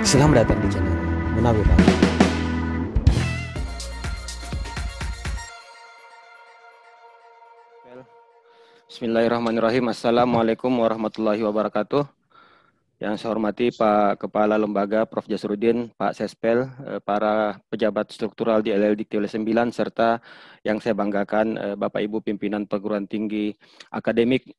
Selamat datang di channel Munawir. Bismillahirrahmanirrahim. Assalamualaikum warahmatullahi wabarakatuh. Yang saya hormati Pak Kepala Lembaga Prof. Jasrudin, Pak Sespel, para pejabat struktural di LLDikti 9, serta yang saya banggakan Bapak Ibu pimpinan perguruan tinggi akademik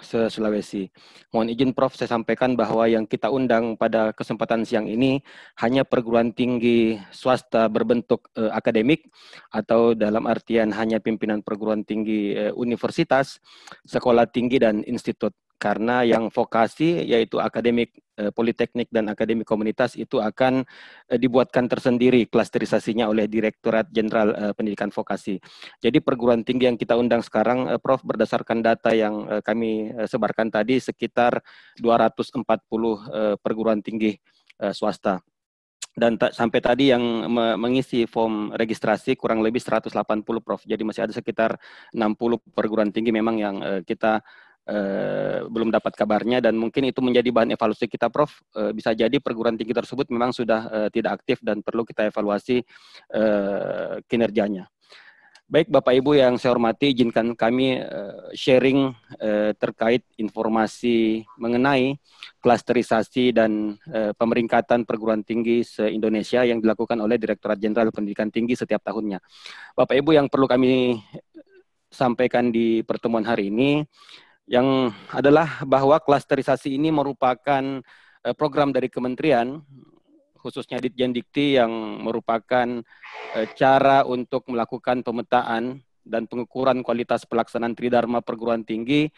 se-Sulawesi. Mohon izin Prof, saya sampaikan bahwa yang kita undang pada kesempatan siang ini hanya perguruan tinggi swasta berbentuk akademik, atau dalam artian hanya pimpinan perguruan tinggi universitas, sekolah tinggi, dan institut. Karena yang vokasi yaitu akademik politeknik dan akademik komunitas itu akan dibuatkan tersendiri klasterisasinya oleh Direktorat Jenderal Pendidikan Vokasi. Jadi perguruan tinggi yang kita undang sekarang, Prof, berdasarkan data yang kami sebarkan tadi, sekitar 240 perguruan tinggi swasta. Dan sampai tadi yang mengisi form registrasi kurang lebih 180, Prof. Jadi masih ada sekitar 60 perguruan tinggi memang yang kita belum dapat kabarnya, dan mungkin itu menjadi bahan evaluasi kita, Prof. Bisa jadi perguruan tinggi tersebut memang sudah tidak aktif dan perlu kita evaluasi kinerjanya. Baik Bapak Ibu yang saya hormati, izinkan kami sharing terkait informasi mengenai klasterisasi dan pemeringkatan perguruan tinggi se-Indonesia yang dilakukan oleh Direktorat Jenderal Pendidikan Tinggi setiap tahunnya. Bapak Ibu, yang perlu kami sampaikan di pertemuan hari ini yang adalah bahwa klasterisasi ini merupakan program dari kementerian, khususnya Ditjendikti, yang merupakan cara untuk melakukan pemetaan dan pengukuran kualitas pelaksanaan Tridharma perguruan tinggi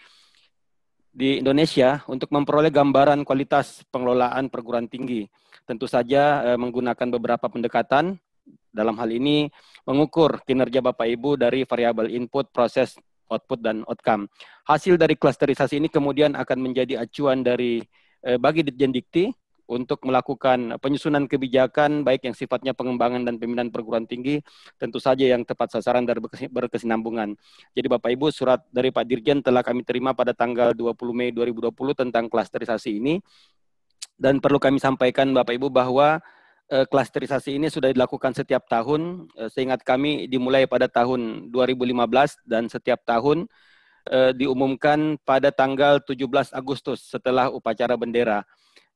di Indonesia untuk memperoleh gambaran kualitas pengelolaan perguruan tinggi. Tentu saja menggunakan beberapa pendekatan, dalam hal ini mengukur kinerja Bapak Ibu dari variabel input, proses, output, dan outcome. Hasil dari klasterisasi ini kemudian akan menjadi acuan dari bagi Ditjendikti untuk melakukan penyusunan kebijakan, baik yang sifatnya pengembangan dan pembinaan perguruan tinggi, tentu saja yang tepat sasaran dan berkesinambungan. Jadi Bapak Ibu, surat dari Pak Dirjen telah kami terima pada tanggal 20 Mei 2020 tentang klasterisasi ini, dan perlu kami sampaikan Bapak Ibu bahwa klasterisasi ini sudah dilakukan setiap tahun, seingat kami dimulai pada tahun 2015 dan setiap tahun diumumkan pada tanggal 17 Agustus setelah upacara bendera.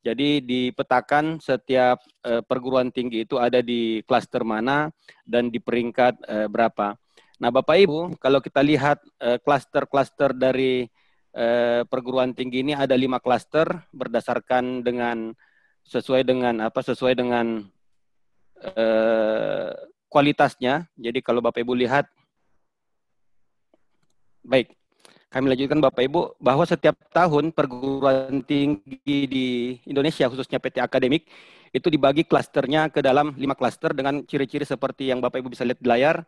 Jadi dipetakan setiap perguruan tinggi itu ada di klaster mana dan di peringkat berapa. Nah Bapak Ibu, kalau kita lihat klaster-klaster dari perguruan tinggi ini ada 5 klaster berdasarkan dengan sesuai dengan kualitasnya. Jadi kalau Bapak Ibu lihat, baik, kami lanjutkan Bapak Ibu, bahwa setiap tahun perguruan tinggi di Indonesia, khususnya PT Akademik, itu dibagi klasternya ke dalam 5 klaster dengan ciri-ciri seperti yang Bapak Ibu bisa lihat di layar.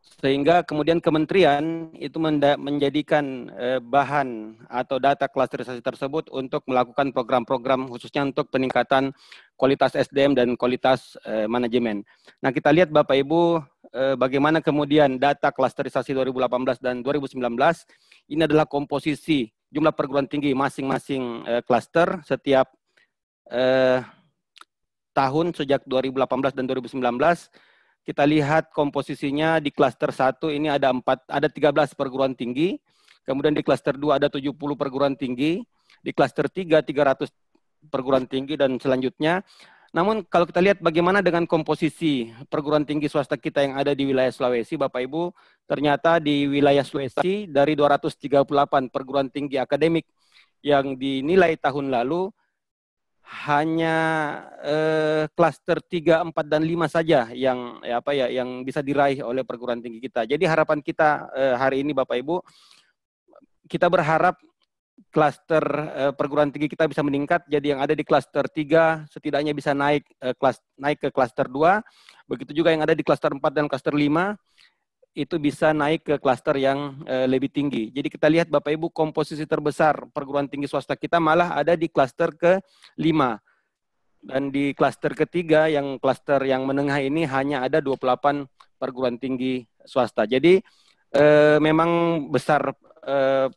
Sehingga kemudian kementerian itu menjadikan bahan atau data klasterisasi tersebut untuk melakukan program-program khususnya untuk peningkatan kualitas SDM dan kualitas manajemen. Nah kita lihat Bapak Ibu bagaimana kemudian data klasterisasi 2018 dan 2019, ini adalah komposisi jumlah perguruan tinggi masing-masing klaster setiap tahun sejak 2018 dan 2019. Kita lihat komposisinya di klaster 1 ini ada 13 perguruan tinggi, kemudian di klaster 2 ada 70 perguruan tinggi, di klaster 3 300 perguruan tinggi, dan selanjutnya. Namun kalau kita lihat bagaimana dengan komposisi perguruan tinggi swasta kita yang ada di wilayah Sulawesi, Bapak Ibu, ternyata di wilayah Sulawesi dari 238 perguruan tinggi akademik yang dinilai tahun lalu, hanya klaster 3, 4, dan 5 saja yang yang bisa diraih oleh perguruan tinggi kita. Jadi harapan kita hari ini Bapak Ibu, kita berharap klaster perguruan tinggi kita bisa meningkat. Jadi yang ada di klaster 3 setidaknya bisa naik ke klaster 2. Begitu juga yang ada di klaster 4 dan klaster 5 itu bisa naik ke klaster yang lebih tinggi. Jadi kita lihat Bapak Ibu, komposisi terbesar perguruan tinggi swasta kita malah ada di klaster ke-5. Dan di klaster ketiga, yang klaster yang menengah ini, hanya ada 28 perguruan tinggi swasta. Jadi memang besar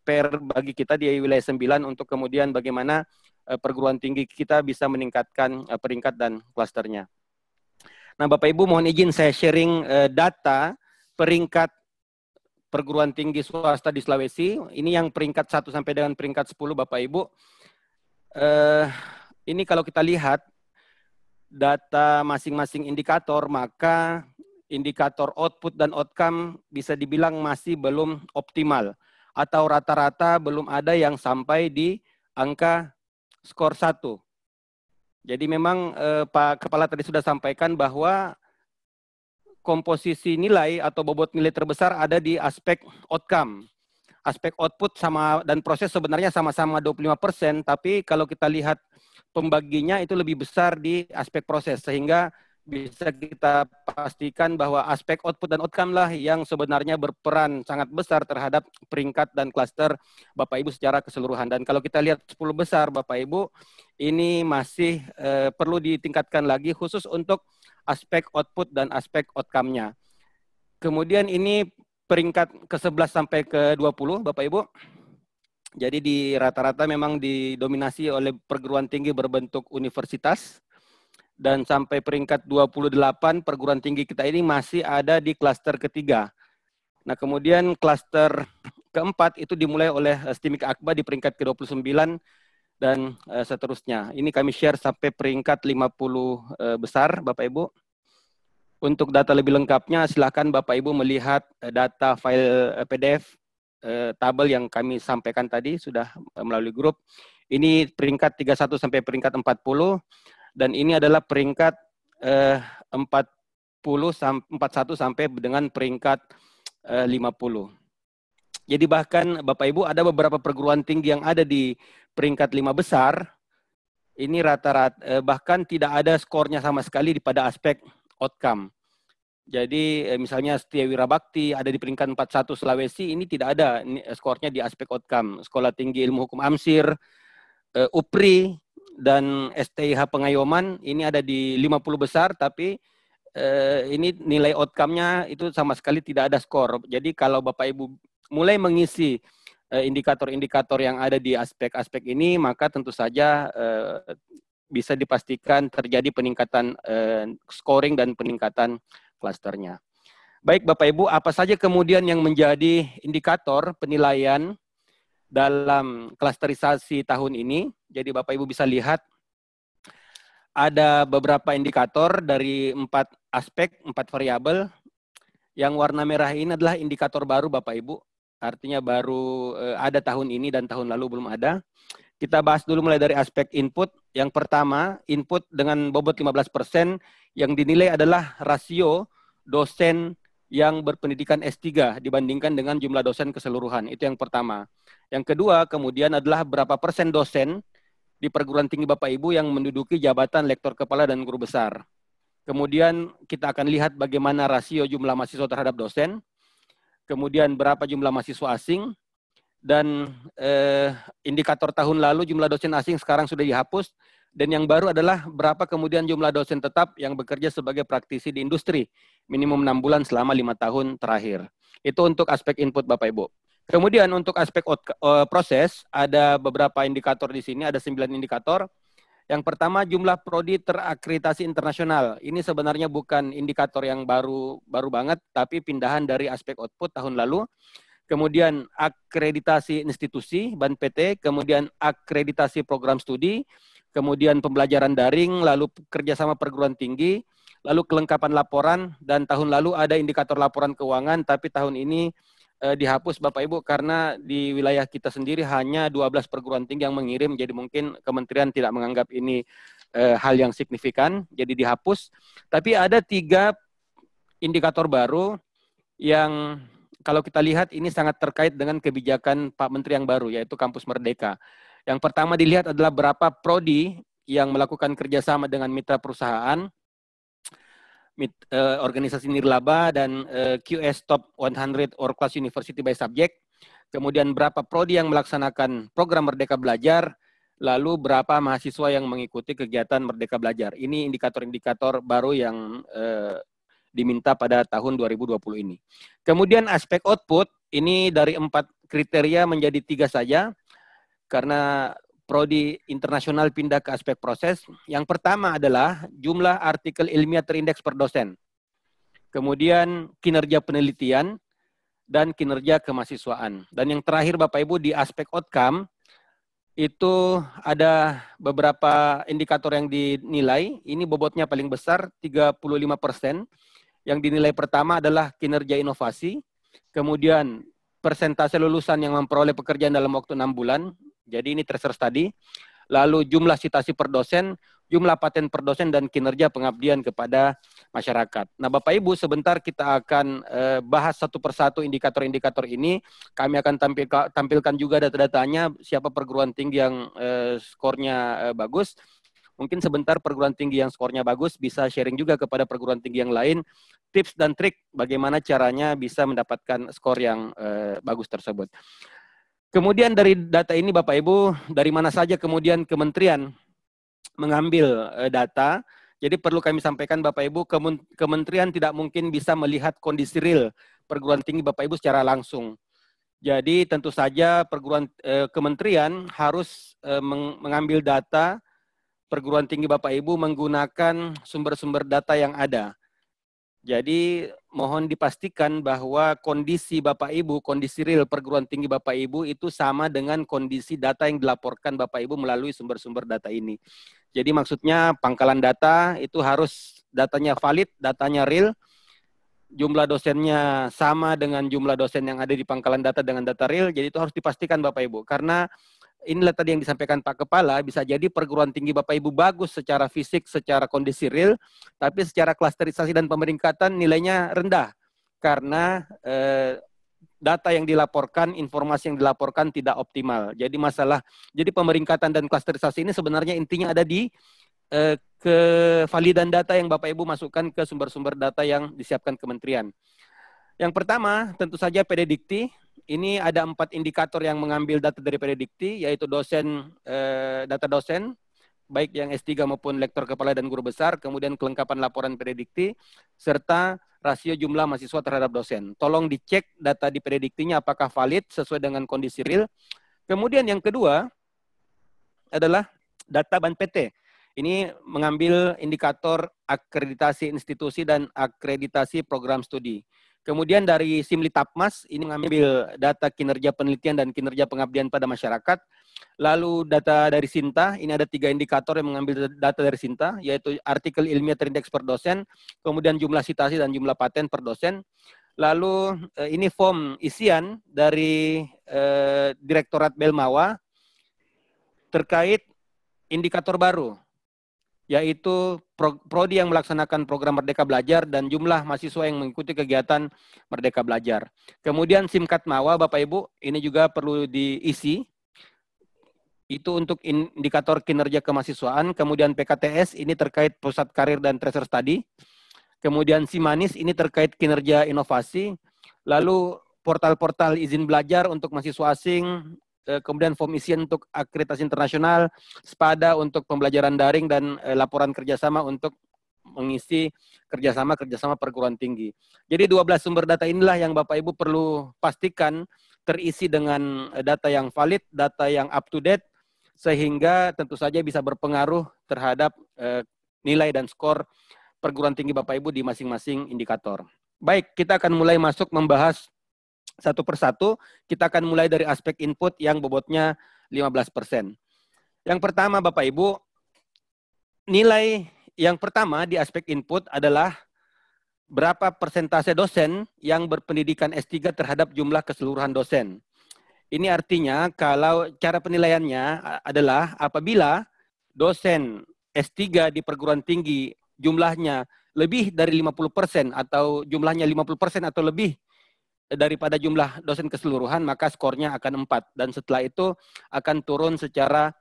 PR bagi kita di wilayah 9 untuk kemudian bagaimana perguruan tinggi kita bisa meningkatkan peringkat dan klasternya. Nah, Bapak Ibu mohon izin saya sharing data peringkat perguruan tinggi swasta di Sulawesi. Ini yang peringkat 1 sampai dengan peringkat 10 Bapak Ibu. Ini kalau kita lihat data masing-masing indikator, maka indikator output dan outcome bisa dibilang masih belum optimal. Atau rata-rata belum ada yang sampai di angka skor 1. Jadi memang Pak Kepala tadi sudah sampaikan bahwa komposisi nilai atau bobot nilai terbesar ada di aspek outcome. Aspek output sama dan proses sebenarnya sama-sama 25%, tapi kalau kita lihat pembaginya itu lebih besar di aspek proses, sehingga bisa kita pastikan bahwa aspek output dan outcome lah yang sebenarnya berperan sangat besar terhadap peringkat dan klaster Bapak Ibu secara keseluruhan. Dan kalau kita lihat 10 besar Bapak Ibu, ini masih perlu ditingkatkan lagi khusus untuk aspek output dan aspek outcome-nya. Kemudian ini peringkat ke-11 sampai ke-20 Bapak Ibu. Jadi di rata-rata memang didominasi oleh perguruan tinggi berbentuk universitas. Dan sampai peringkat 28 perguruan tinggi kita ini masih ada di klaster ketiga. Nah, kemudian klaster keempat itu dimulai oleh STIMIK Akba di peringkat ke-29 dan seterusnya. Ini kami share sampai peringkat 50 besar Bapak Ibu. Untuk data lebih lengkapnya silakan Bapak Ibu melihat data file PDF tabel yang kami sampaikan tadi sudah melalui grup. Ini peringkat 31 sampai peringkat 40. Dan ini adalah peringkat 41 sampai dengan peringkat 50. Jadi bahkan Bapak Ibu ada beberapa perguruan tinggi yang ada di peringkat 5 besar. Ini rata-rata bahkan tidak ada skornya sama sekali pada aspek outcome. Jadi misalnya Setia Wirabakti ada di peringkat 41 Sulawesi, ini tidak ada skornya di aspek outcome. Sekolah Tinggi Ilmu Hukum Amsir, UPRI, dan STIH Pengayoman ini ada di 50 besar, tapi ini nilai outcome-nya itu sama sekali tidak ada skor. Jadi kalau Bapak Ibu mulai mengisi indikator-indikator yang ada di aspek-aspek ini, maka tentu saja bisa dipastikan terjadi peningkatan scoring dan peningkatan klasternya. Baik Bapak Ibu, apa saja kemudian yang menjadi indikator penilaian dalam klasterisasi tahun ini? Jadi Bapak Ibu bisa lihat ada beberapa indikator dari 4 aspek, 4 variabel. Yang warna merah ini adalah indikator baru Bapak Ibu. Artinya baru ada tahun ini dan tahun lalu belum ada. Kita bahas dulu mulai dari aspek input. Yang pertama, input dengan bobot 15% yang dinilai adalah rasio dosen yang berpendidikan S3 dibandingkan dengan jumlah dosen keseluruhan. Itu yang pertama. Yang kedua, kemudian adalah berapa persen dosen di perguruan tinggi Bapak Ibu yang menduduki jabatan lektor kepala dan guru besar. Kemudian kita akan lihat bagaimana rasio jumlah mahasiswa terhadap dosen. Kemudian berapa jumlah mahasiswa asing. Dan indikator tahun lalu jumlah dosen asing sekarang sudah dihapus. Dan yang baru adalah berapa kemudian jumlah dosen tetap yang bekerja sebagai praktisi di industri. Minimum 6 bulan selama 5 tahun terakhir. Itu untuk aspek input Bapak Ibu. Kemudian untuk aspek proses, ada beberapa indikator di sini, ada 9 indikator. Yang pertama jumlah prodi terakreditasi internasional. Ini sebenarnya bukan indikator yang baru banget, tapi pindahan dari aspek output tahun lalu. Kemudian akreditasi institusi, BAN PT, kemudian akreditasi program studi, kemudian pembelajaran daring, lalu kerjasama perguruan tinggi, lalu kelengkapan laporan, dan tahun lalu ada indikator laporan keuangan, tapi tahun ini dihapus Bapak Ibu karena di wilayah kita sendiri hanya 12 perguruan tinggi yang mengirim, jadi mungkin kementerian tidak menganggap ini hal yang signifikan, jadi dihapus. Tapi ada 3 indikator baru yang kalau kita lihat ini sangat terkait dengan kebijakan Pak Menteri yang baru, yaitu Kampus Merdeka. Yang pertama dilihat adalah berapa prodi yang melakukan kerjasama dengan mitra perusahaan, organisasi nirlaba, dan QS Top 100 or Class University by Subject. Kemudian berapa prodi yang melaksanakan program Merdeka Belajar, lalu berapa mahasiswa yang mengikuti kegiatan Merdeka Belajar. Ini indikator-indikator baru yang diminta pada tahun 2020 ini. Kemudian aspek output, ini dari 4 kriteria menjadi 3 saja, karena prodi internasional pindah ke aspek proses. Yang pertama adalah jumlah artikel ilmiah terindeks per dosen. Kemudian kinerja penelitian dan kinerja kemahasiswaan. Dan yang terakhir Bapak Ibu di aspek outcome, itu ada beberapa indikator yang dinilai. Ini bobotnya paling besar, 35%. Yang dinilai pertama adalah kinerja inovasi. Kemudian persentase lulusan yang memperoleh pekerjaan dalam waktu 6 bulan. Jadi ini tracer study. Lalu jumlah citasi per dosen, jumlah paten per dosen, dan kinerja pengabdian kepada masyarakat. Nah Bapak Ibu, sebentar kita akan bahas satu persatu indikator-indikator ini. Kami akan tampilkan juga data-datanya, siapa perguruan tinggi yang skornya bagus. Mungkin sebentar perguruan tinggi yang skornya bagus bisa sharing juga kepada perguruan tinggi yang lain, tips dan trik bagaimana caranya bisa mendapatkan skor yang bagus tersebut. Kemudian dari data ini Bapak Ibu, dari mana saja kemudian kementerian mengambil data. Jadi perlu kami sampaikan Bapak Ibu, kementerian tidak mungkin bisa melihat kondisi real perguruan tinggi Bapak Ibu secara langsung. Jadi tentu saja kementerian harus mengambil data perguruan tinggi Bapak Ibu menggunakan sumber-sumber data yang ada. Jadi mohon dipastikan bahwa kondisi Bapak Ibu, kondisi real perguruan tinggi Bapak Ibu itu sama dengan kondisi data yang dilaporkan Bapak Ibu melalui sumber-sumber data ini. Jadi maksudnya pangkalan data itu harus datanya valid, datanya real, jumlah dosennya sama dengan jumlah dosen yang ada di pangkalan data dengan data real. Jadi itu harus dipastikan Bapak Ibu. Karena inilah tadi yang disampaikan Pak Kepala, bisa jadi perguruan tinggi Bapak Ibu bagus secara fisik, secara kondisi real, tapi secara klasterisasi dan pemeringkatan nilainya rendah. Karena data yang dilaporkan, informasi yang dilaporkan tidak optimal. Jadi pemeringkatan dan klasterisasi ini sebenarnya intinya ada di kevalidan data yang Bapak Ibu masukkan ke sumber-sumber data yang disiapkan kementerian. Yang pertama, tentu saja PDDikti. Ini ada 4 indikator yang mengambil data dari PDDikti, yaitu data dosen, baik yang S3 maupun lektor kepala dan guru besar, kemudian kelengkapan laporan PDDikti, serta rasio jumlah mahasiswa terhadap dosen. Tolong dicek data di PDDiktinya apakah valid sesuai dengan kondisi real. Kemudian yang kedua adalah data BAN-PT. Ini mengambil indikator akreditasi institusi dan akreditasi program studi. Kemudian dari Simlitapmas, ini mengambil data kinerja penelitian dan kinerja pengabdian pada masyarakat. Lalu data dari Sinta, ini ada 3 indikator yang mengambil data dari Sinta, yaitu artikel ilmiah terindeks per dosen, kemudian jumlah citasi dan jumlah paten per dosen. Lalu ini form isian dari Direktorat Belmawa terkait indikator baru, yaitu prodi yang melaksanakan program Merdeka Belajar dan jumlah mahasiswa yang mengikuti kegiatan Merdeka Belajar. Kemudian SIMKAT MAWA, Bapak Ibu, ini juga perlu diisi. Itu untuk indikator kinerja kemahasiswaan. Kemudian PKTS, ini terkait pusat karir dan tracer study. Kemudian SIMANIS, ini terkait kinerja inovasi. Lalu portal-portal izin belajar untuk mahasiswa asing, kemudian form isian untuk akreditasi internasional, SPADA untuk pembelajaran daring, dan laporan kerjasama untuk mengisi kerjasama perguruan tinggi. Jadi 12 sumber data inilah yang Bapak Ibu perlu pastikan terisi dengan data yang valid, data yang up to date, sehingga tentu saja bisa berpengaruh terhadap nilai dan skor perguruan tinggi Bapak Ibu di masing-masing indikator. Baik, kita akan mulai masuk membahas satu persatu. Kita akan mulai dari aspek input yang bobotnya 15%. Yang pertama Bapak Ibu, nilai yang pertama di aspek input adalah berapa persentase dosen yang berpendidikan S3 terhadap jumlah keseluruhan dosen. Ini artinya kalau cara penilaiannya adalah apabila dosen S3 di perguruan tinggi jumlahnya lebih dari 50% atau jumlahnya 50% atau lebih daripada jumlah dosen keseluruhan, maka skornya akan 4. Dan setelah itu akan turun secara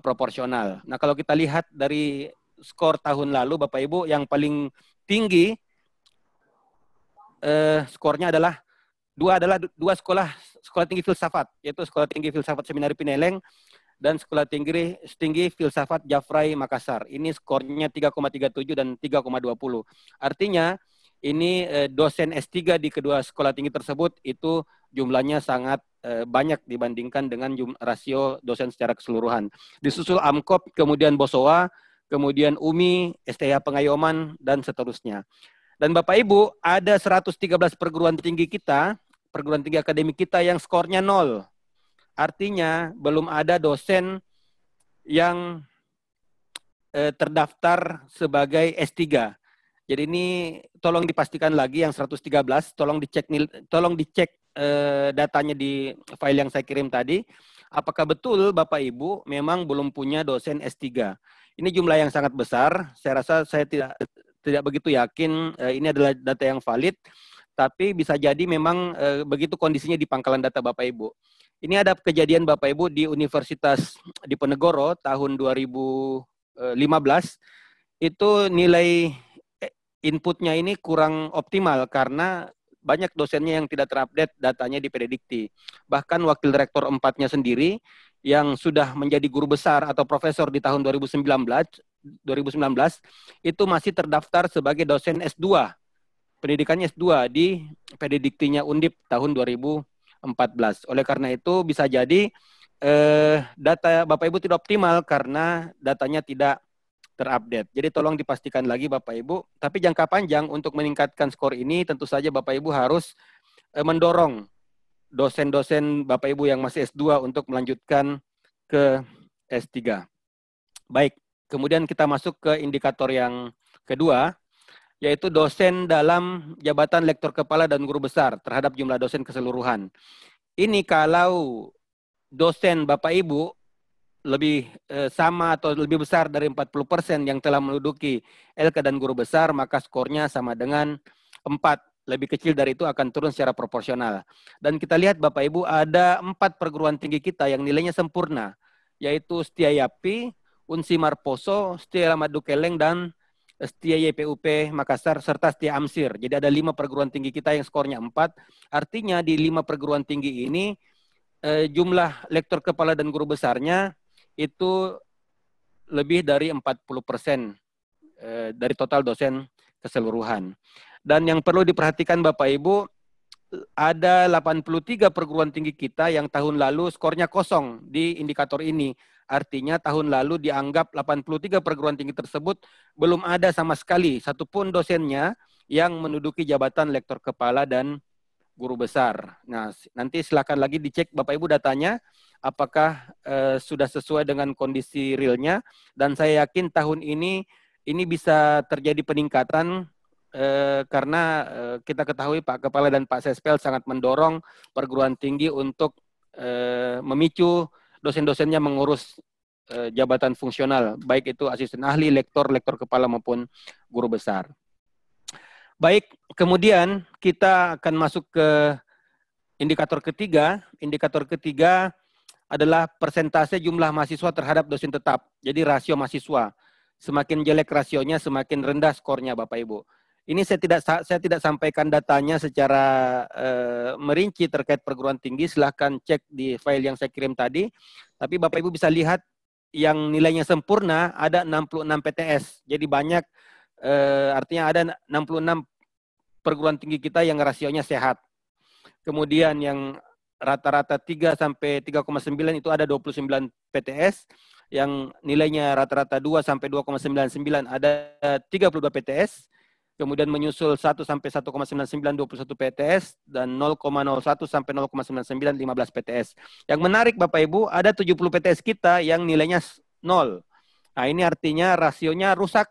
proporsional. Nah, kalau kita lihat dari skor tahun lalu, Bapak Ibu, yang paling tinggi skornya adalah dua sekolah tinggi filsafat, yaitu Sekolah Tinggi Filsafat Seminari Pineleng dan Sekolah Tinggi Filsafat Jafrai Makassar. Ini skornya 3,37 dan 3,20. Artinya ini dosen S3 di kedua sekolah tinggi tersebut itu jumlahnya sangat banyak dibandingkan dengan rasio dosen secara keseluruhan. Disusul Amkop, kemudian Bosowa, kemudian UMI, STH Pengayoman, dan seterusnya. Dan Bapak Ibu, ada 113 perguruan tinggi kita, perguruan tinggi akademik kita yang skornya 0. Artinya belum ada dosen yang terdaftar sebagai S3. Jadi ini tolong dipastikan lagi yang 113, tolong dicek datanya di file yang saya kirim tadi. Apakah betul Bapak Ibu memang belum punya dosen S3? Ini jumlah yang sangat besar. Saya rasa saya tidak begitu yakin ini adalah data yang valid, tapi bisa jadi memang begitu kondisinya di pangkalan data Bapak Ibu. Ini ada kejadian Bapak Ibu di Universitas Diponegoro tahun 2015, itu nilai inputnya ini kurang optimal karena banyak dosennya yang tidak terupdate datanya di Pededikti. Bahkan wakil rektor 4-nya sendiri yang sudah menjadi guru besar atau profesor di tahun 2019 itu masih terdaftar sebagai dosen S2. Pendidikannya S2 di Pedediktinya Undip tahun 2014. Oleh karena itu bisa jadi data Bapak Ibu tidak optimal karena datanya tidak terupdate. Jadi tolong dipastikan lagi Bapak Ibu. Tapi jangka panjang untuk meningkatkan skor ini tentu saja Bapak Ibu harus mendorong dosen-dosen Bapak Ibu yang masih S2 untuk melanjutkan ke S3. Baik, kemudian kita masuk ke indikator yang kedua, yaitu dosen dalam jabatan lektor kepala dan guru besar terhadap jumlah dosen keseluruhan. Ini kalau dosen Bapak Ibu lebih sama atau lebih besar dari 40% yang telah menduduki LK dan guru besar, maka skornya sama dengan 4. Lebih kecil dari itu akan turun secara proporsional. Dan kita lihat Bapak Ibu ada 4 perguruan tinggi kita yang nilainya sempurna, yaitu Setia Yapi, Unsi Marposo, Setia Madu Keleng, dan Setia YPUP Makassar, serta Setia Amsir. Jadi ada 5 perguruan tinggi kita yang skornya 4. Artinya di 5 perguruan tinggi ini jumlah lektor kepala dan guru besarnya itu lebih dari 40% dari total dosen keseluruhan. Dan yang perlu diperhatikan Bapak Ibu, ada 83 perguruan tinggi kita yang tahun lalu skornya kosong di indikator ini. Artinya tahun lalu dianggap 83 perguruan tinggi tersebut belum ada sama sekali satupun dosennya yang menduduki jabatan lektor kepala dan guru besar. Nah, nanti silakan lagi dicek Bapak Ibu datanya, apakah sudah sesuai dengan kondisi realnya. Dan saya yakin tahun ini bisa terjadi peningkatan karena kita ketahui Pak Kepala dan Pak Sespel sangat mendorong perguruan tinggi untuk memicu dosen-dosennya mengurus jabatan fungsional, baik itu asisten ahli, lektor, lektor kepala maupun guru besar. Baik, kemudian kita akan masuk ke indikator ketiga. Indikator ketiga adalah persentase jumlah mahasiswa terhadap dosen tetap. Jadi rasio mahasiswa. Semakin jelek rasionya, semakin rendah skornya Bapak Ibu. Ini saya tidak sampaikan datanya secara merinci terkait perguruan tinggi. Silahkan cek di file yang saya kirim tadi. Tapi Bapak Ibu bisa lihat yang nilainya sempurna ada 66 PTS. Jadi banyak, artinya ada 66 perguruan tinggi kita yang rasionya sehat. Kemudian yang rata-rata 3 sampai 3,9 itu ada 29 PTS. Yang nilainya rata-rata 2 sampai 2,99 ada 32 PTS. Kemudian menyusul 1 sampai 1,99 21 PTS dan 0,01 sampai 0,99 15 PTS. Yang menarik Bapak Ibu, ada 70 PTS kita yang nilainya 0. Nah, ini artinya rasionya rusak,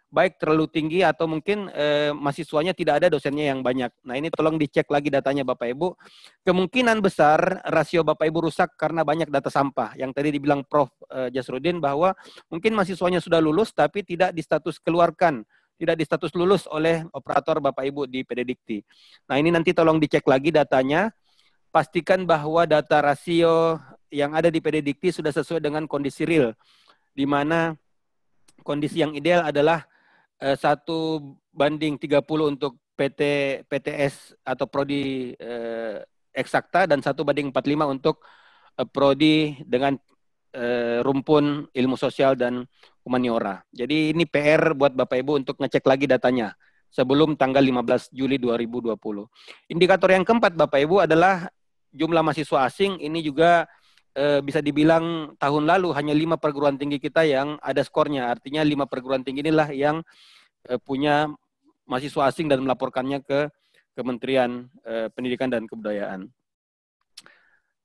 baik terlalu tinggi atau mungkin mahasiswanya tidak ada, dosennya yang banyak. Nah, ini tolong dicek lagi datanya Bapak Ibu. Kemungkinan besar rasio Bapak Ibu rusak karena banyak data sampah. Yang tadi dibilang Prof. Jasrudin bahwa mungkin mahasiswanya sudah lulus tapi tidak di status keluarkan, tidak di status lulus oleh operator Bapak Ibu di Pededikti. Nah, ini nanti tolong dicek lagi datanya. Pastikan bahwa data rasio yang ada di Pededikti sudah sesuai dengan kondisi real, di mana kondisi yang ideal adalah 1:30 untuk PTS atau prodi eksakta dan 1:45 untuk prodi dengan rumpun ilmu sosial dan humaniora. Jadi ini PR buat Bapak Ibu untuk ngecek lagi datanya. sebelum tanggal 15 Juli 2020. Indikator yang keempat Bapak Ibu adalah jumlah mahasiswa asing. Ini juga bisa dibilang tahun lalu hanya 5 perguruan tinggi kita yang ada skornya. Artinya 5 perguruan tinggi inilah yang punya mahasiswa asing dan melaporkannya ke Kementerian Pendidikan dan Kebudayaan.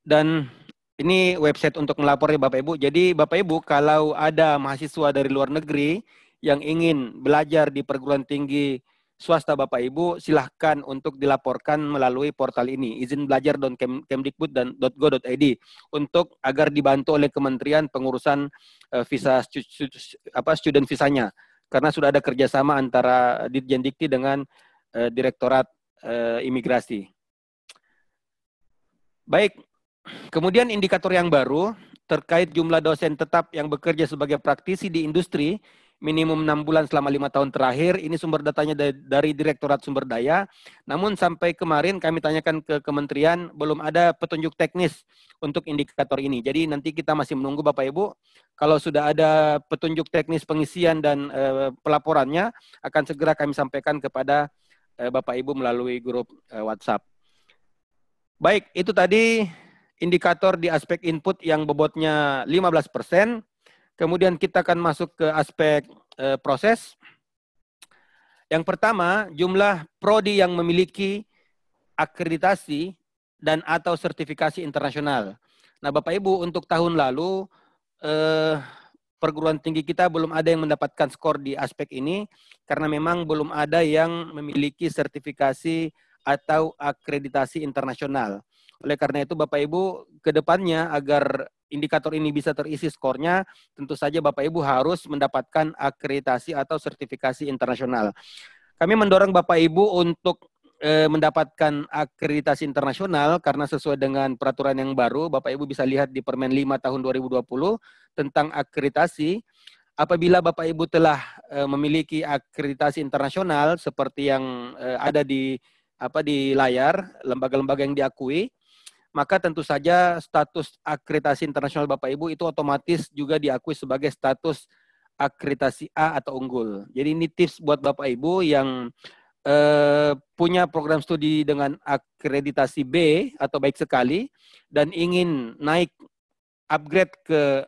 Dan ini website untuk melapor ya Bapak Ibu. Jadi Bapak Ibu kalau ada mahasiswa dari luar negeri yang ingin belajar di perguruan tinggi swasta Bapak Ibu, silahkan untuk dilaporkan melalui portal ini, izinbelajar.kemdikbud.go.id, untuk agar dibantu oleh Kementerian pengurusan visa student visanya, karena sudah ada kerjasama antara Ditjen Dikti dengan Direktorat Imigrasi. Baik, kemudian indikator yang baru terkait jumlah dosen tetap yang bekerja sebagai praktisi di industri minimum 6 bulan selama 5 tahun terakhir. Ini sumber datanya dari Direktorat Sumber Daya. Namun sampai kemarin kami tanyakan ke Kementerian, belum ada petunjuk teknis untuk indikator ini. Jadi nanti kita masih menunggu Bapak Ibu. Kalau sudah ada petunjuk teknis pengisian dan pelaporannya, akan segera kami sampaikan kepada Bapak Ibu melalui grup WhatsApp. Baik, itu tadi indikator di aspek input yang bobotnya 15%. Kemudian kita akan masuk ke aspek proses. Yang pertama, jumlah prodi yang memiliki akreditasi dan atau sertifikasi internasional. Nah, Bapak Ibu, untuk tahun lalu perguruan tinggi kita belum ada yang mendapatkan skor di aspek ini karena memang belum ada yang memiliki sertifikasi atau akreditasi internasional. Oleh karena itu Bapak Ibu, ke depannya agar indikator ini bisa terisi skornya, tentu saja Bapak Ibu harus mendapatkan akreditasi atau sertifikasi internasional. Kami mendorong Bapak Ibu untuk mendapatkan akreditasi internasional karena sesuai dengan peraturan yang baru, Bapak Ibu bisa lihat di Permen 5 tahun 2020 tentang akreditasi. Apabila Bapak Ibu telah memiliki akreditasi internasional seperti yang ada di layar, lembaga-lembaga yang diakui, maka tentu saja status akreditasi internasional Bapak Ibu itu otomatis juga diakui sebagai status akreditasi A atau unggul. Jadi ini tips buat Bapak Ibu yang punya program studi dengan akreditasi B atau baik sekali dan ingin naik upgrade ke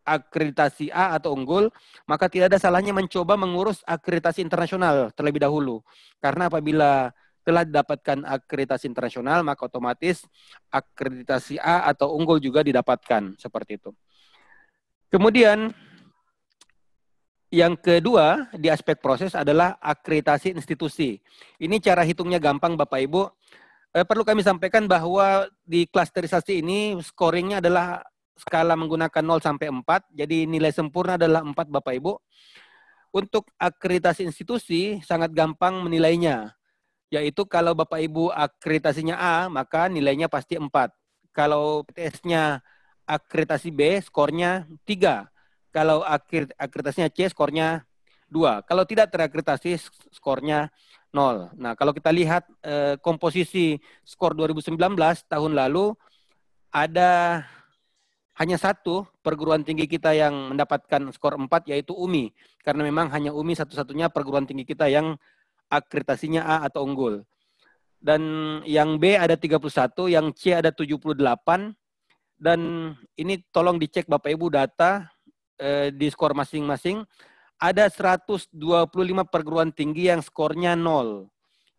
akreditasi A atau unggul, maka tidak ada salahnya mencoba mengurus akreditasi internasional terlebih dahulu. Karena apabila telah didapatkan akreditasi internasional, maka otomatis akreditasi A atau unggul juga didapatkan, seperti itu. Kemudian, yang kedua di aspek proses adalah akreditasi institusi. Ini cara hitungnya gampang Bapak Ibu. Perlu kami sampaikan bahwa di klasterisasi ini scoringnya adalah skala menggunakan 0 sampai 4, jadi nilai sempurna adalah 4 Bapak Ibu. Untuk akreditasi institusi sangat gampang menilainya. Yaitu kalau Bapak Ibu akreditasinya A, maka nilainya pasti 4. Kalau PTS-nya akreditasi B, skornya 3. Kalau akreditasinya C, skornya 2. Kalau tidak terakreditasi, skornya 0. Nah, kalau kita lihat komposisi skor 2019 tahun lalu, ada hanya satu perguruan tinggi kita yang mendapatkan skor 4, yaitu UMI. Karena memang hanya UMI satu-satunya perguruan tinggi kita yang akreditasinya A atau unggul. Dan yang B ada 31, yang C ada 78. Dan ini tolong dicek Bapak Ibu data di skor masing-masing. Ada 125 perguruan tinggi yang skornya 0.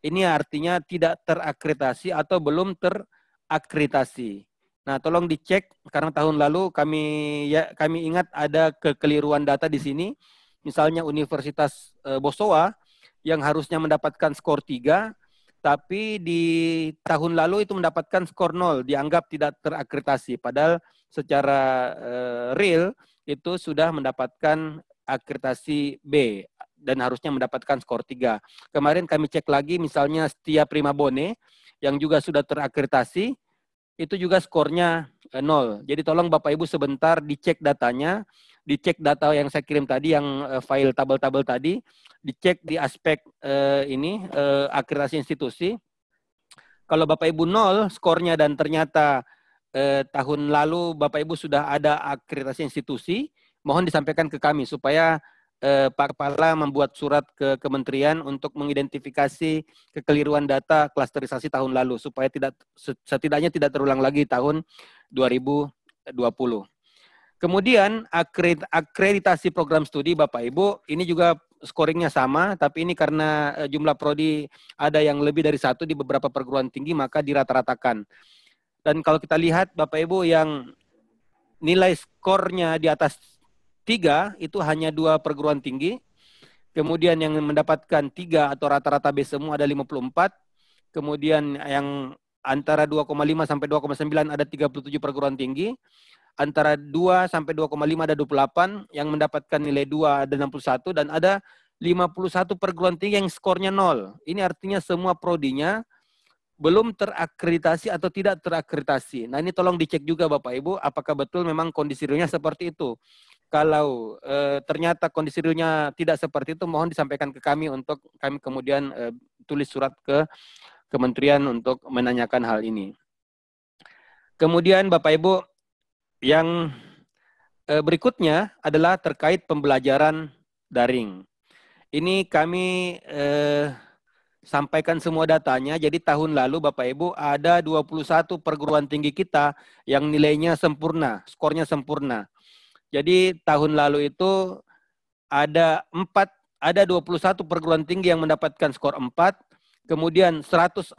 Ini artinya tidak terakreditasi atau belum terakreditasi. Nah, tolong dicek karena tahun lalu kami ingat ada kekeliruan data di sini. Misalnya Universitas Bosowa yang harusnya mendapatkan skor 3, tapi di tahun lalu itu mendapatkan skor 0, dianggap tidak terakreditasi. Padahal secara real itu sudah mendapatkan akreditasi B dan harusnya mendapatkan skor 3. Kemarin kami cek lagi misalnya Setia Primabone yang juga sudah terakreditasi, itu juga skornya 0. Jadi tolong Bapak Ibu sebentar dicek datanya, dicek data yang saya kirim tadi, yang file tabel-tabel tadi, dicek di aspek akreditasi institusi. Kalau Bapak Ibu 0 skornya dan ternyata tahun lalu Bapak Ibu sudah ada akreditasi institusi, mohon disampaikan ke kami supaya Pak Kepala membuat surat ke Kementerian untuk mengidentifikasi kekeliruan data klasterisasi tahun lalu supaya setidaknya tidak terulang lagi tahun 2020. Kemudian akreditasi program studi Bapak Ibu, ini juga scoringnya sama, tapi ini karena jumlah prodi ada yang lebih dari 1 di beberapa perguruan tinggi, maka dirata-ratakan. Dan kalau kita lihat Bapak Ibu yang nilai skornya di atas 3 itu hanya 2 perguruan tinggi. Kemudian yang mendapatkan 3 atau rata-rata B semua ada 54. Kemudian yang antara 2,5 sampai 2,9 ada 37 perguruan tinggi. Antara 2 sampai 2,5 ada 28. Yang mendapatkan nilai 2 ada 61. Dan ada 51 perguruan tinggi yang skornya 0. Ini artinya semua prodinya belum terakreditasi atau tidak terakreditasi. Nah ini tolong dicek juga Bapak Ibu, apakah betul memang kondisi realnya seperti itu. Kalau ternyata kondisi realnya tidak seperti itu, mohon disampaikan ke kami untuk kami kemudian tulis surat ke Kementerian untuk menanyakan hal ini. Kemudian Bapak Ibu, yang berikutnya adalah terkait pembelajaran daring. Ini kami sampaikan semua datanya. Jadi tahun lalu Bapak Ibu ada 21 perguruan tinggi kita yang nilainya sempurna, skornya sempurna. Jadi tahun lalu itu ada 21 perguruan tinggi yang mendapatkan skor 4, kemudian 114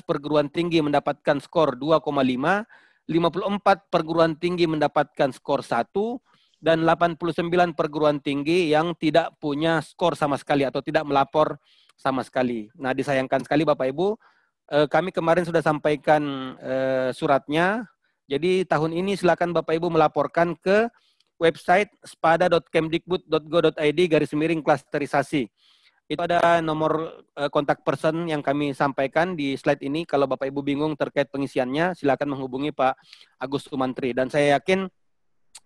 perguruan tinggi mendapatkan skor 2,5, 54 perguruan tinggi mendapatkan skor 1, dan 89 perguruan tinggi yang tidak punya skor sama sekali atau tidak melapor sama sekali. Nah, disayangkan sekali Bapak Ibu, kami kemarin sudah sampaikan suratnya. Jadi tahun ini silakan Bapak Ibu melaporkan ke website spada.kemdikbud.go.id/klasterisasi. Itu ada nomor kontak person yang kami sampaikan di slide ini. Kalau Bapak Ibu bingung terkait pengisiannya, silakan menghubungi Pak Agus Sumantri. Dan saya yakin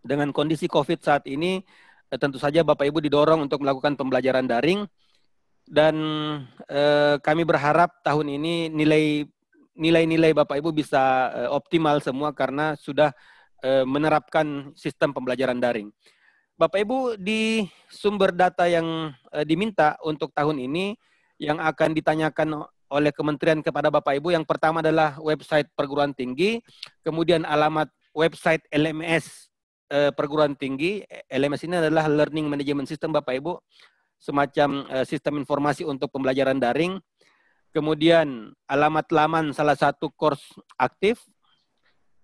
dengan kondisi COVID saat ini, tentu saja Bapak Ibu didorong untuk melakukan pembelajaran daring. Dan kami berharap tahun ini nilai-nilai Bapak Ibu bisa optimal semua karena sudah menerapkan sistem pembelajaran daring. Bapak Ibu, di sumber data yang diminta untuk tahun ini yang akan ditanyakan oleh Kementerian kepada Bapak Ibu, yang pertama adalah website perguruan tinggi, kemudian alamat website LMS perguruan tinggi. LMS ini adalah Learning Management System Bapak Ibu, semacam sistem informasi untuk pembelajaran daring. Kemudian alamat laman salah satu course aktif.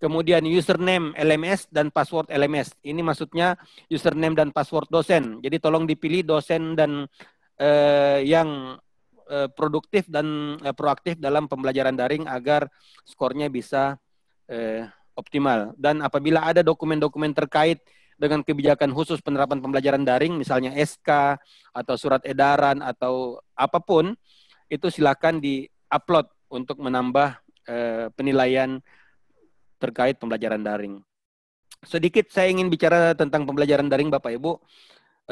Kemudian username LMS dan password LMS. Ini maksudnya username dan password dosen. Jadi tolong dipilih dosen dan yang produktif dan proaktif dalam pembelajaran daring agar skornya bisa optimal. Dan apabila ada dokumen-dokumen terkait dengan kebijakan khusus penerapan pembelajaran daring, misalnya SK atau surat edaran atau apapun, itu silakan di-upload untuk menambah penilaian terkait pembelajaran daring. Sedikit saya ingin bicara tentang pembelajaran daring Bapak Ibu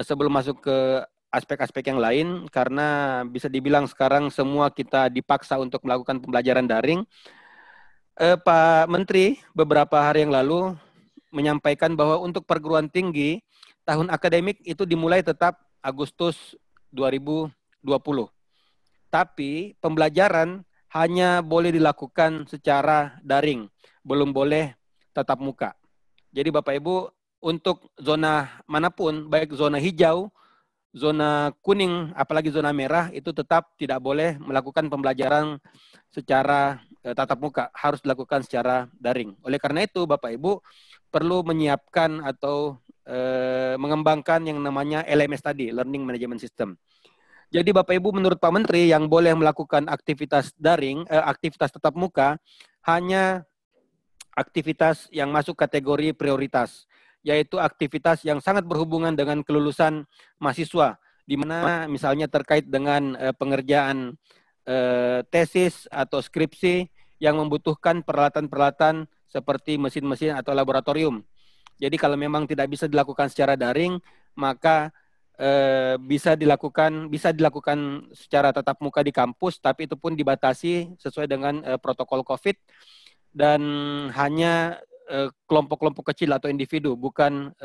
sebelum masuk ke aspek-aspek yang lain, karena bisa dibilang sekarang semua kita dipaksa untuk melakukan pembelajaran daring. Pak Menteri beberapa hari yang lalu menyampaikan bahwa untuk perguruan tinggi tahun akademik itu dimulai tetap Agustus 2020. Tapi pembelajaran hanya boleh dilakukan secara daring, belum boleh tatap muka. Jadi Bapak Ibu, untuk zona manapun, baik zona hijau, zona kuning, apalagi zona merah, itu tetap tidak boleh melakukan pembelajaran secara tatap muka, harus dilakukan secara daring. Oleh karena itu Bapak Ibu perlu menyiapkan atau mengembangkan yang namanya LMS tadi, Learning Management System. Jadi Bapak Ibu, menurut Pak Menteri yang boleh melakukan aktivitas daring, aktivitas tatap muka hanya aktivitas yang masuk kategori prioritas, yaitu aktivitas yang sangat berhubungan dengan kelulusan mahasiswa, di mana misalnya terkait dengan pengerjaan tesis atau skripsi yang membutuhkan peralatan-peralatan seperti mesin-mesin atau laboratorium. Jadi kalau memang tidak bisa dilakukan secara daring, maka bisa dilakukan secara tatap muka di kampus, tapi itu pun dibatasi sesuai dengan protokol COVID dan hanya kelompok-kelompok kecil atau individu, bukan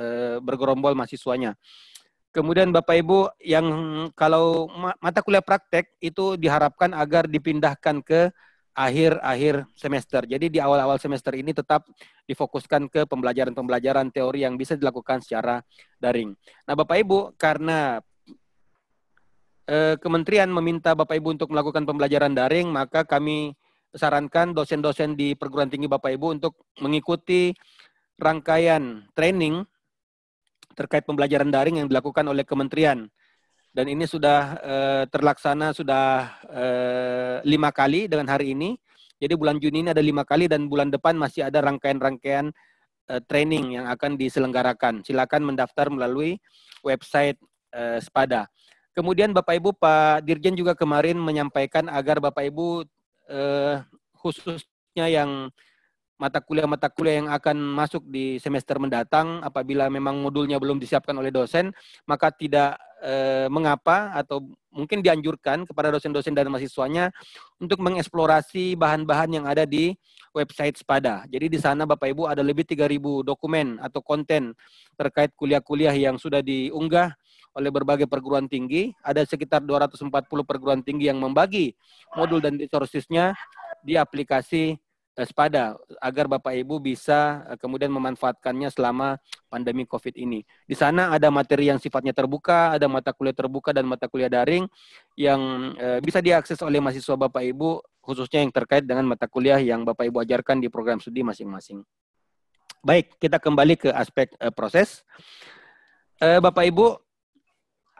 bergerombol mahasiswanya. Kemudian Bapak Ibu yang kalau mata kuliah praktek itu diharapkan agar dipindahkan ke akhir-akhir semester. Jadi di awal-awal semester ini tetap difokuskan ke pembelajaran-pembelajaran teori yang bisa dilakukan secara daring. Nah Bapak Ibu, karena Kementerian meminta Bapak Ibu untuk melakukan pembelajaran daring, maka kami sarankan dosen-dosen di perguruan tinggi Bapak Ibu untuk mengikuti rangkaian training terkait pembelajaran daring yang dilakukan oleh Kementerian. Dan ini sudah terlaksana sudah 5 kali dengan hari ini. Jadi bulan Juni ini ada 5 kali dan bulan depan masih ada rangkaian-rangkaian training yang akan diselenggarakan. Silakan mendaftar melalui website Spada. Kemudian Bapak Ibu, Pak Dirjen juga kemarin menyampaikan agar Bapak Ibu khususnya yang mata kuliah yang akan masuk di semester mendatang, apabila memang modulnya belum disiapkan oleh dosen, maka tidak mengapa atau mungkin dianjurkan kepada dosen-dosen dan mahasiswanya untuk mengeksplorasi bahan-bahan yang ada di website Spada. Jadi di sana Bapak Ibu ada lebih 3.000 dokumen atau konten terkait kuliah-kuliah yang sudah diunggah oleh berbagai perguruan tinggi. Ada sekitar 240 perguruan tinggi yang membagi modul dan resources-nya di aplikasi Spada agar Bapak Ibu bisa kemudian memanfaatkannya selama pandemi COVID ini. Di sana ada materi yang sifatnya terbuka, ada mata kuliah terbuka dan mata kuliah daring yang bisa diakses oleh mahasiswa Bapak Ibu, khususnya yang terkait dengan mata kuliah yang Bapak Ibu ajarkan di program studi masing-masing. Baik, kita kembali ke aspek proses. Bapak Ibu,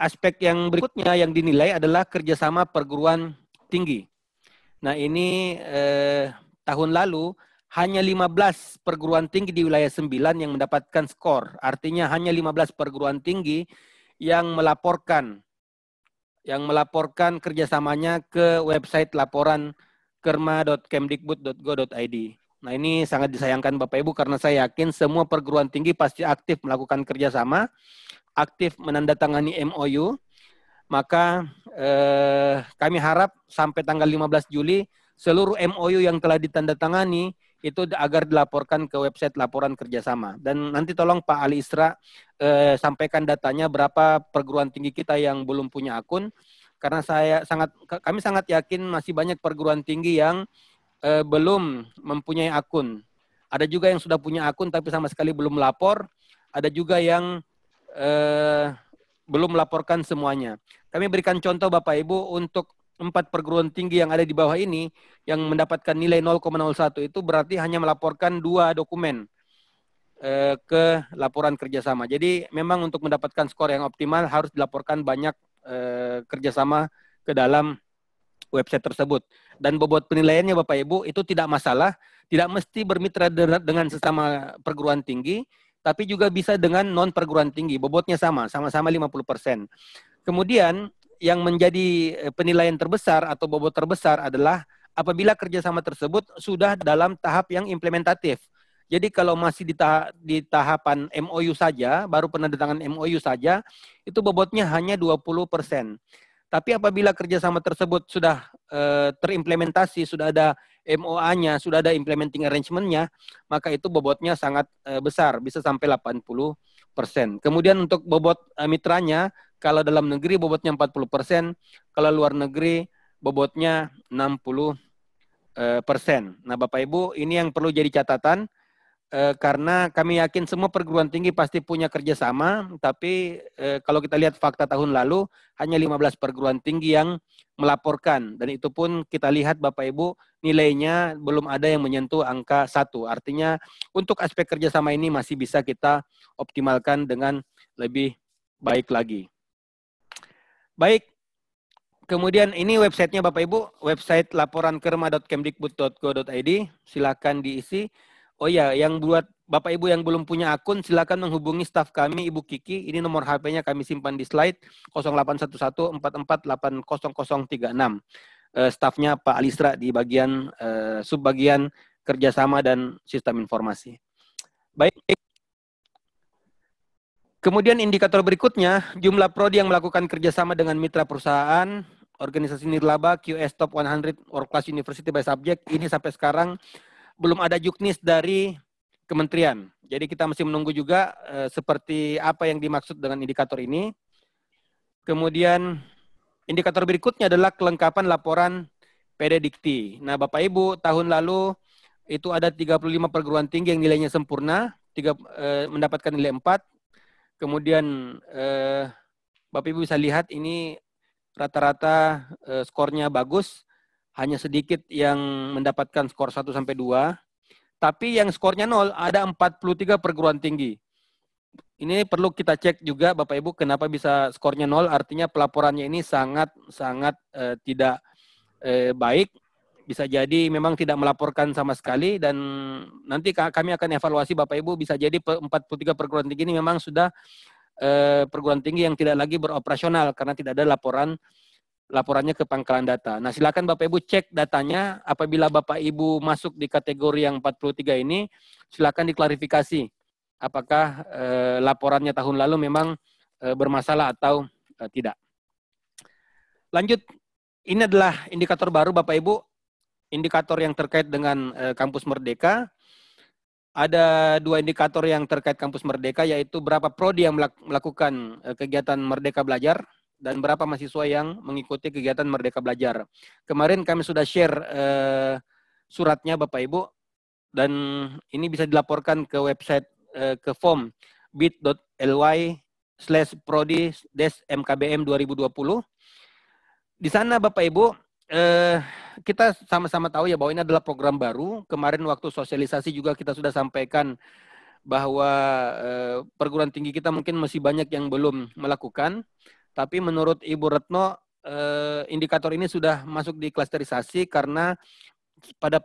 aspek yang berikutnya yang dinilai adalah kerjasama perguruan tinggi. Nah ini tahun lalu hanya 15 perguruan tinggi di wilayah 9 yang mendapatkan skor. Artinya hanya 15 perguruan tinggi yang melaporkan kerjasamanya ke website laporan kerma.kemdikbud.go.id. Nah ini sangat disayangkan Bapak Ibu karena saya yakin semua perguruan tinggi pasti aktif melakukan kerjasama, aktif menandatangani MOU, maka kami harap sampai tanggal 15 Juli seluruh MOU yang telah ditandatangani itu agar dilaporkan ke website laporan kerjasama. Dan nanti tolong Pak Ali Isra sampaikan datanya berapa perguruan tinggi kita yang belum punya akun, karena kami sangat yakin masih banyak perguruan tinggi yang belum mempunyai akun. Ada juga yang sudah punya akun tapi sama sekali belum lapor, ada juga yang belum melaporkan semuanya. Kami berikan contoh Bapak Ibu untuk 4 perguruan tinggi yang ada di bawah ini yang mendapatkan nilai 0,01 itu berarti hanya melaporkan 2 dokumen ke laporan kerjasama. Jadi memang untuk mendapatkan skor yang optimal harus dilaporkan banyak kerjasama ke dalam website tersebut. Dan bobot penilaiannya Bapak Ibu itu tidak masalah, tidak mesti bermitra dengan sesama perguruan tinggi, tapi juga bisa dengan non perguruan tinggi, bobotnya sama-sama 50%. Kemudian yang menjadi penilaian terbesar atau bobot terbesar adalah apabila kerjasama tersebut sudah dalam tahap yang implementatif. Jadi kalau masih di tahapan MOU saja, baru penandatangan MOU saja, itu bobotnya hanya 20%. Tapi apabila kerjasama tersebut sudah terimplementasi, sudah ada MOA-nya, sudah ada implementing arrangement-nya, maka itu bobotnya sangat besar, bisa sampai 80%. Kemudian untuk bobot mitranya, kalau dalam negeri bobotnya 40%, kalau luar negeri bobotnya 60%. Nah Bapak Ibu, ini yang perlu jadi catatan, karena kami yakin semua perguruan tinggi pasti punya kerjasama, tapi kalau kita lihat fakta tahun lalu, hanya 15 perguruan tinggi yang melaporkan, dan itu pun kita lihat Bapak Ibu, nilainya belum ada yang menyentuh angka 1. Artinya untuk aspek kerjasama ini masih bisa kita optimalkan dengan lebih baik lagi. Baik, kemudian ini websitenya Bapak Ibu, website laporan kerma.kemdikbud.go.id, silakan diisi. Oh ya, yang buat Bapak Ibu yang belum punya akun, silakan menghubungi staf kami, Ibu Kiki. Ini nomor HP-nya kami simpan di slide, 081144800036. Stafnya Pak Alisra di bagian subbagian kerjasama dan sistem informasi. Baik. Kemudian indikator berikutnya, jumlah prodi yang melakukan kerjasama dengan mitra perusahaan, organisasi nirlaba, QS Top 100 World Class University by Subject, ini sampai sekarang belum ada juknis dari kementerian. Jadi kita masih menunggu juga seperti apa yang dimaksud dengan indikator ini. Kemudian indikator berikutnya adalah kelengkapan laporan PD Dikti. Nah, Bapak Ibu, tahun lalu itu ada 35 perguruan tinggi yang nilainya sempurna, mendapatkan nilai 4. Kemudian Bapak Ibu bisa lihat ini rata-rata skornya bagus, hanya sedikit yang mendapatkan skor 1 sampai 2. Tapi yang skornya 0 ada 43 perguruan tinggi. Ini perlu kita cek juga Bapak Ibu kenapa bisa skornya 0, artinya pelaporannya ini sangat tidak baik. Bisa jadi memang tidak melaporkan sama sekali, dan nanti kami akan evaluasi Bapak Ibu, bisa jadi 43 perguruan tinggi ini memang sudah perguruan tinggi yang tidak lagi beroperasional karena tidak ada laporannya ke pangkalan data. Nah, silakan Bapak Ibu cek datanya. Apabila Bapak Ibu masuk di kategori yang 43 ini, silakan diklarifikasi apakah laporannya tahun lalu memang bermasalah atau tidak. Lanjut, ini adalah indikator baru Bapak Ibu, indikator yang terkait dengan Kampus Merdeka. Ada 2 indikator yang terkait Kampus Merdeka, yaitu berapa prodi yang melakukan kegiatan Merdeka Belajar dan berapa mahasiswa yang mengikuti kegiatan Merdeka Belajar. Kemarin kami sudah share suratnya Bapak Ibu, dan ini bisa dilaporkan ke website, ke form bit.ly/prodi-mkbm 2020. Di sana Bapak Ibu, kita sama-sama tahu ya bahwa ini adalah program baru. Kemarin waktu sosialisasi juga kita sudah sampaikan bahwa perguruan tinggi kita mungkin masih banyak yang belum melakukan. Tapi menurut Ibu Retno, indikator ini sudah masuk di klasterisasi karena pada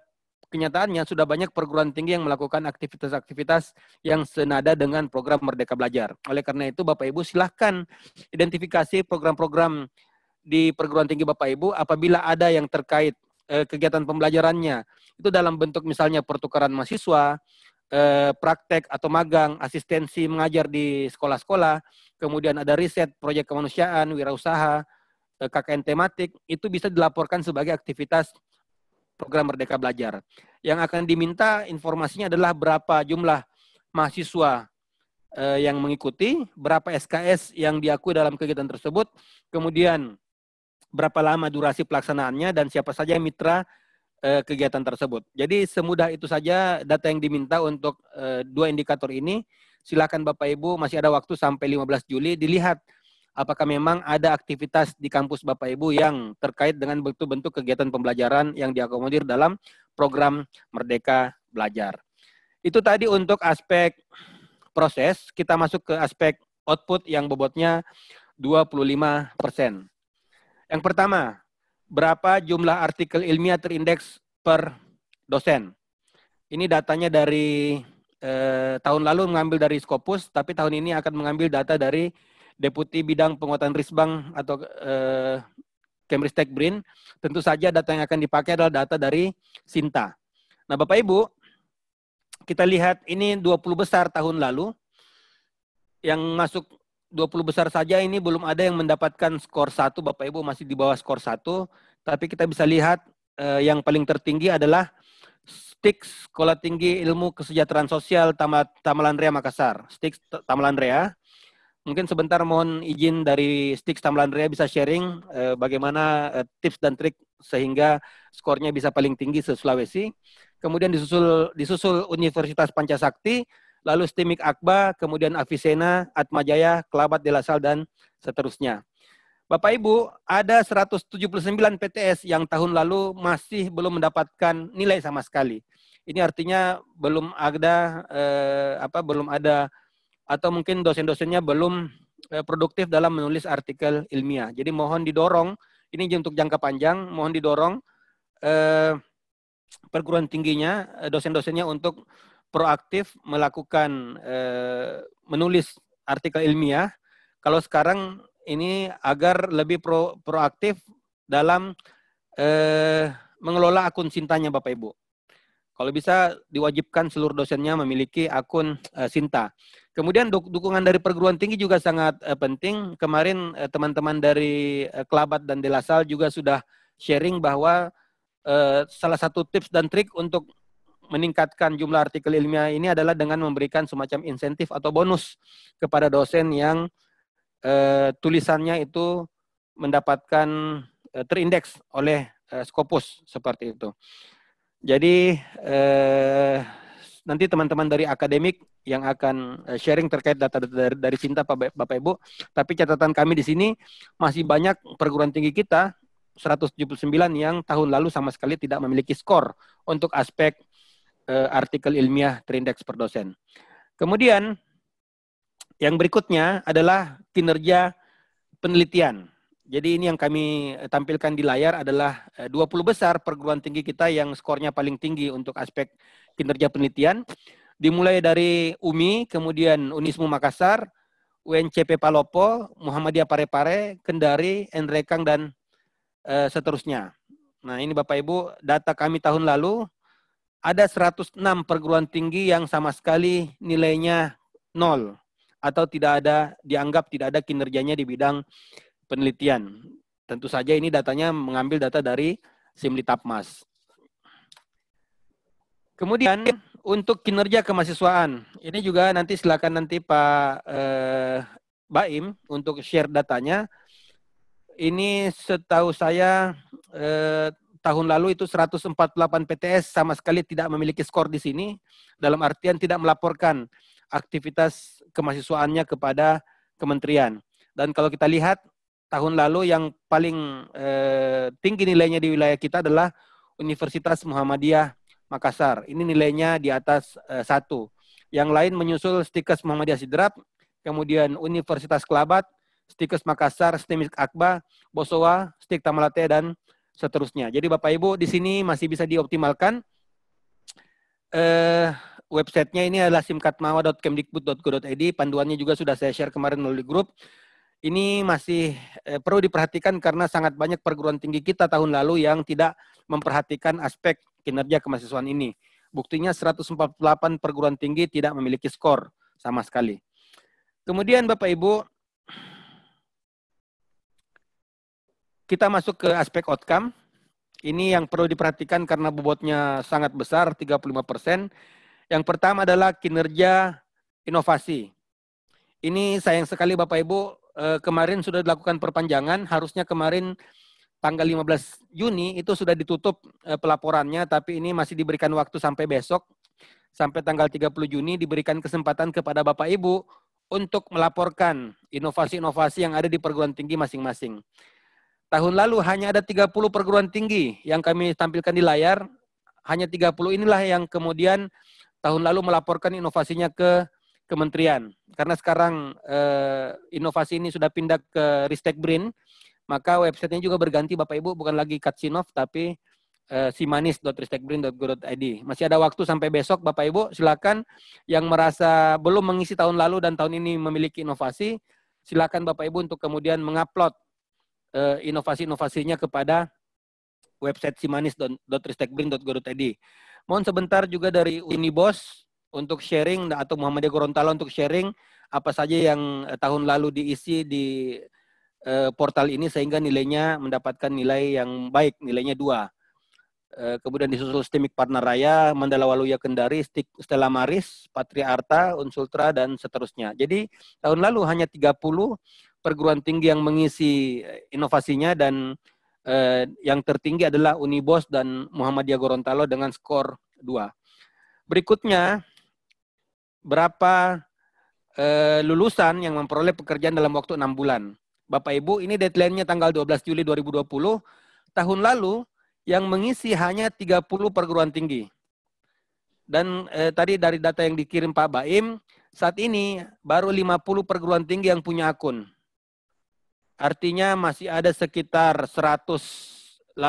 kenyataannya sudah banyak perguruan tinggi yang melakukan aktivitas-aktivitas yang senada dengan program Merdeka Belajar. Oleh karena itu Bapak Ibu silahkan identifikasi program-program di perguruan tinggi Bapak Ibu apabila ada yang terkait kegiatan pembelajarannya. Itu dalam bentuk misalnya pertukaran mahasiswa, praktek atau magang, asistensi mengajar di sekolah-sekolah, kemudian ada riset, proyek kemanusiaan, wirausaha, KKN tematik, itu bisa dilaporkan sebagai aktivitas program Merdeka Belajar. Yang akan diminta informasinya adalah berapa jumlah mahasiswa yang mengikuti, berapa SKS yang diakui dalam kegiatan tersebut, kemudian berapa lama durasi pelaksanaannya, dan siapa saja yang mitra kegiatan tersebut. Jadi semudah itu saja data yang diminta untuk 2 indikator ini. Silakan Bapak Ibu, masih ada waktu sampai 15 Juli, dilihat apakah memang ada aktivitas di kampus Bapak Ibu yang terkait dengan bentuk-bentuk kegiatan pembelajaran yang diakomodir dalam program Merdeka Belajar. Itu tadi untuk aspek proses. Kita masuk ke aspek output yang bobotnya 25%. Yang pertama, berapa jumlah artikel ilmiah terindeks per dosen? Ini datanya dari tahun lalu mengambil dari Scopus, tapi tahun ini akan mengambil data dari Deputi Bidang Penguatan Risbang atau Kemristek BRIN. Tentu saja data yang akan dipakai adalah data dari Sinta. Nah Bapak Ibu, kita lihat ini 20 besar tahun lalu. Yang masuk 20 besar saja ini belum ada yang mendapatkan skor 1, Bapak Ibu, masih di bawah skor 1. Tapi kita bisa lihat yang paling tertinggi adalah STIX, Sekolah Tinggi Ilmu Kesejahteraan Sosial Tamalanrea Makassar. STIX Tamalanrea. Mungkin sebentar mohon izin dari STIX Tamalanrea bisa sharing bagaimana tips dan trik sehingga skornya bisa paling tinggi se-Sulawesi. Kemudian disusul Universitas Pancasakti, lalu STIMIK Akba, kemudian Avicenna, Atmajaya, Kelabat de la Salle, dan seterusnya. Bapak Ibu, ada 179 PTS yang tahun lalu masih belum mendapatkan nilai sama sekali. Ini artinya belum ada atau mungkin dosen-dosennya belum produktif dalam menulis artikel ilmiah. Jadi mohon didorong, ini untuk jangka panjang, mohon didorong perguruan tingginya, dosen-dosennya untuk proaktif melakukan menulis artikel ilmiah. Kalau sekarang ini agar lebih proaktif dalam mengelola akun Sintanya Bapak Ibu. Kalau bisa diwajibkan seluruh dosennya memiliki akun Sinta. Kemudian dukungan dari perguruan tinggi juga sangat penting. Kemarin teman-teman dari Kelabat dan De La Salle juga sudah sharing bahwa salah satu tips dan trik untuk meningkatkan jumlah artikel ilmiah ini adalah dengan memberikan semacam insentif atau bonus kepada dosen yang tulisannya itu mendapatkan terindeks oleh Scopus seperti itu. Jadi nanti teman-teman dari akademik yang akan sharing terkait data-data dari Cinta Bapak Ibu, tapi catatan kami di sini masih banyak perguruan tinggi kita 179 yang tahun lalu sama sekali tidak memiliki skor untuk aspek artikel ilmiah terindeks per dosen. Kemudian yang berikutnya adalah kinerja penelitian. Jadi ini yang kami tampilkan di layar adalah 20 besar perguruan tinggi kita yang skornya paling tinggi untuk aspek kinerja penelitian. Dimulai dari UMI, kemudian Unismu Makassar, UNCP Palopo, Muhammadiyah Parepare, Kendari, Enrekang, dan seterusnya. Nah ini Bapak Ibu, data kami tahun lalu, ada 106 perguruan tinggi yang sama sekali nilainya 0. Atau dianggap tidak ada kinerjanya di bidang penelitian. Tentu saja ini datanya mengambil data dari Simlitapmas. Kemudian untuk kinerja kemahasiswaan, ini juga nanti silakan nanti Pak Baim untuk share datanya. Ini setahu saya tahun lalu itu 148 PTS sama sekali tidak memiliki skor di sini, dalam artian tidak melaporkan aktivitas kemahasiswaannya kepada kementerian. Dan kalau kita lihat tahun lalu yang paling tinggi nilainya di wilayah kita adalah Universitas Muhammadiyah Makassar. Ini nilainya di atas 1. Yang lain menyusul Stikes Muhammadiyah Sidrap, kemudian Universitas Kelabat, Stikes Makassar, Stimik Akba, Bosowa, Stik Tamalate, dan seterusnya. Jadi Bapak Ibu di sini masih bisa dioptimalkan. Websitenya ini adalah simkatmawa.kemdikbud.go.id. Panduannya juga sudah saya share kemarin melalui grup. Ini masih perlu diperhatikan karena sangat banyak perguruan tinggi kita tahun lalu yang tidak memperhatikan aspek kinerja kemahasiswaan ini. Buktinya 148 perguruan tinggi tidak memiliki skor sama sekali. Kemudian Bapak Ibu, kita masuk ke aspek outcome. Ini yang perlu diperhatikan karena bobotnya sangat besar, 35%. Yang pertama adalah kinerja inovasi. Ini sayang sekali Bapak Ibu, kemarin sudah dilakukan perpanjangan, harusnya kemarin tanggal 15 Juni itu sudah ditutup pelaporannya, tapi ini masih diberikan waktu sampai besok, sampai tanggal 30 Juni diberikan kesempatan kepada Bapak Ibu untuk melaporkan inovasi-inovasi yang ada di perguruan tinggi masing-masing. Tahun lalu hanya ada 30 perguruan tinggi yang kami tampilkan di layar, hanya 30 inilah yang kemudian tahun lalu melaporkan inovasinya ke kementerian. Karena sekarang inovasi ini sudah pindah ke Ristek BRIN, maka websitenya juga berganti Bapak Ibu, bukan lagi Katsinov, tapi simanis.ristekbrin.go.id. Masih ada waktu sampai besok Bapak Ibu, silakan yang merasa belum mengisi tahun lalu dan tahun ini memiliki inovasi, silakan Bapak Ibu untuk kemudian mengupload inovasi-inovasinya kepada website simanis.ristekbrin.go.id. Mohon sebentar juga dari Unibos untuk sharing, atau Muhammadiyah Gorontalo untuk sharing apa saja yang tahun lalu diisi di portal ini sehingga nilainya mendapatkan nilai yang baik, nilainya 2. Kemudian disusul Stimik Parnaraya, Mandala Waluya Kendari, Stella Maris, Patria Arta, Unsultra, dan seterusnya. Jadi tahun lalu hanya 30 perguruan tinggi yang mengisi inovasinya, dan yang tertinggi adalah Unibos dan Muhammadiyah Gorontalo dengan skor 2. Berikutnya, berapa lulusan yang memperoleh pekerjaan dalam waktu 6 bulan. Bapak Ibu, ini deadline-nya tanggal 12 Juli 2020. Tahun lalu yang mengisi hanya 30 perguruan tinggi. Dan tadi dari data yang dikirim Pak Baim, saat ini baru 50 perguruan tinggi yang punya akun. Artinya masih ada sekitar 180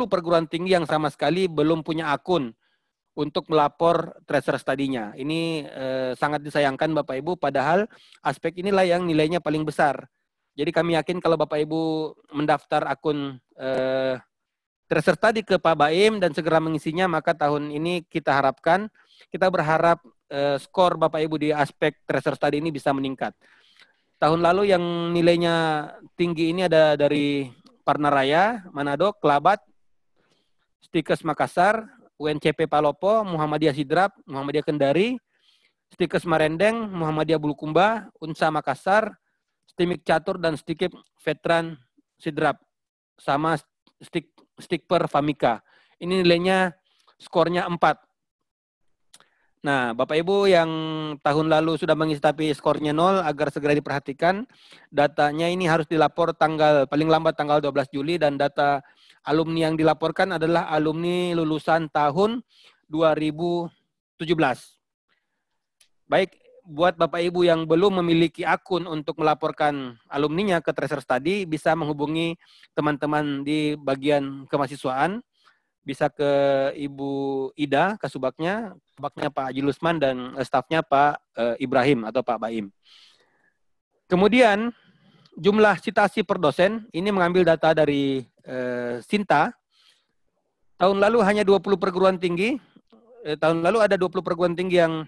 perguruan tinggi yang sama sekali belum punya akun untuk melapor tracer study-nya. Ini sangat disayangkan Bapak Ibu, padahal aspek inilah yang nilainya paling besar. Jadi kami yakin kalau Bapak Ibu mendaftar akun tracer study ke Pak Baim dan segera mengisinya, maka tahun ini kita berharap skor Bapak Ibu di aspek tracer study ini bisa meningkat. Tahun lalu yang nilainya tinggi ini ada dari Parnaraya, Manado, Kelabat, Stikes Makassar, UNCP Palopo, Muhammadiyah Sidrap, Muhammadiyah Kendari, Stikes Marendeng, Muhammadiyah Bulukumba, Unsa Makassar, Stimik Catur dan Stikip Veteran Sidrap sama Stikper Famika. Ini nilainya skornya 4. Nah, Bapak Ibu yang tahun lalu sudah mengisi tapi skornya 0 agar segera diperhatikan. Datanya ini harus dilapor paling lambat tanggal 12 Juli dan data alumni yang dilaporkan adalah alumni lulusan tahun 2017. Baik, buat Bapak Ibu yang belum memiliki akun untuk melaporkan alumninya ke Tracer Study, bisa menghubungi teman-teman di bagian kemahasiswaan, bisa ke Ibu Ida, Kasubagnya Pak Haji Lusman, dan stafnya Pak Ibrahim atau Pak Baim. Kemudian, jumlah citasi per dosen, ini mengambil data dari Sinta. Tahun lalu hanya 20 perguruan tinggi, tahun lalu ada 20 perguruan tinggi yang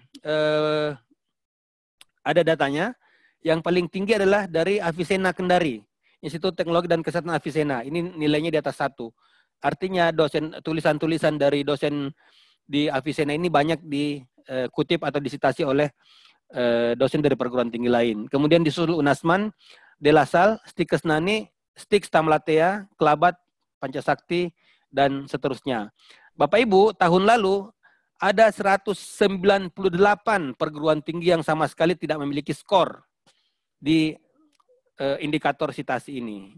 ada datanya. Yang paling tinggi adalah dari Avicenna Kendari, Institut Teknologi dan Kesehatan Avicenna. Ini nilainya di atas 1. Artinya tulisan-tulisan dari dosen di Avicenna ini banyak dikutip atau disitasi oleh dosen dari perguruan tinggi lain. Kemudian disusul Unasman, De La Salle, Stik Kesnani, Stik Stamlatea, Kelabat, Pancasakti, dan seterusnya. Bapak Ibu, tahun lalu ada 198 perguruan tinggi yang sama sekali tidak memiliki skor di indikator citasi ini.